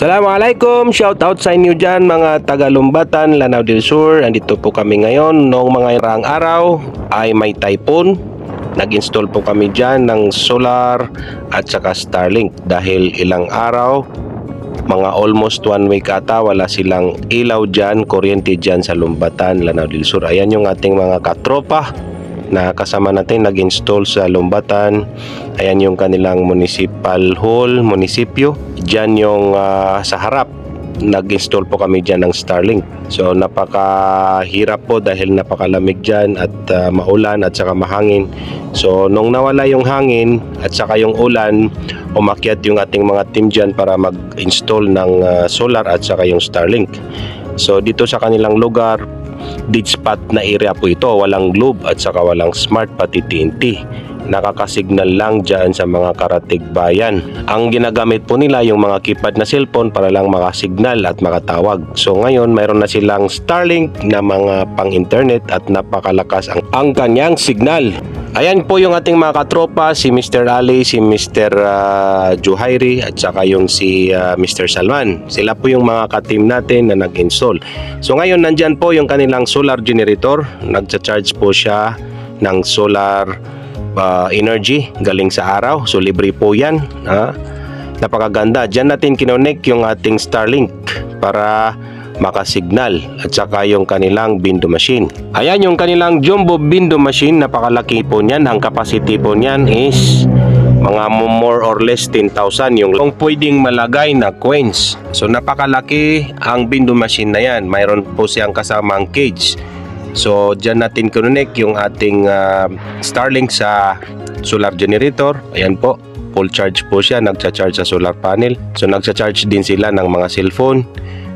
Assalamualaikum, shout out sa inyo dyan mga taga-Lumbatan, Lanao del Sur. Andito po kami ngayon. Noong mga irang araw ay may typhoon. Nag-install po kami dyan ng solar at saka Starlink dahil ilang araw, mga almost 1 week ata, wala silang ilaw dyan, kuryente dyan sa Lumbatan, Lanao del Sur. Ayan yung ating mga katropa na kasama natin nag-install sa Lumbatan. Ayan yung kanilang municipal hall, munisipyo. Diyan yung sa harap, nag-install po kami dyan ng Starlink. So napakahirap po dahil napakalamig dyan at maulan at saka mahangin. So nung nawala yung hangin at saka yung ulan, umakyat yung ating mga team dyan para mag-install ng solar at saka yung Starlink. So dito sa kanilang lugar, dead spot na area po ito, walang globe at saka walang smart pati TNT. Nakakasignal lang dyan sa mga karatig bayan. Ang ginagamit po nila yung mga keypad na cellphone para lang makasignal at makatawag. So ngayon mayroon na silang Starlink na mga pang internet at napakalakas ang kanyang signal. Ayan po yung ating mga katropa, si Mr. Ali, si Mr. Juhairi at saka yung si Mr. Salman. Sila po yung mga ka-team natin na nag-install. So ngayon nandyan po yung kanilang solar generator. Nagcha-charge po siya ng solar energy galing sa araw. So libre po yan. Napakaganda. Diyan natin kinonek yung ating Starlink para makasignal at saka yung kanilang window machine. Ayan yung kanilang jumbo window machine. Napakalaki po niyan. Ang capacity po niyan is mga more or less 10,000 yung pwedeng malagay na coins. So napakalaki ang window machine na yan. Mayroon po siyang kasamang cage. So dyan natin connect yung ating Starlink sa solar generator. Ayan po, full charge po siya, nagcha-charge sa solar panel. So nagcha-charge din sila ng mga cellphone.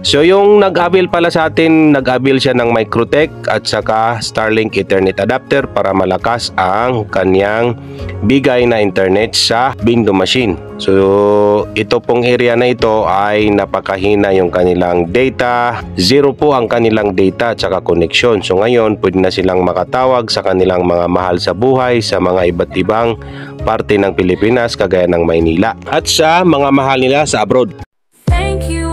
So yung nag-avail pala sa atin, nag-avail siya ng Microtech at saka Starlink Ethernet adapter para malakas ang kanyang bigay na internet sa window machine. So ito pong area na ito ay napakahina yung kanilang data. Zero po ang kanilang data at saka connection. So ngayon pwede na silang makatawag sa kanilang mga mahal sa buhay sa mga iba't ibang parte ng Pilipinas kagaya ng Maynila at sa mga mahal nila sa abroad. Thank you.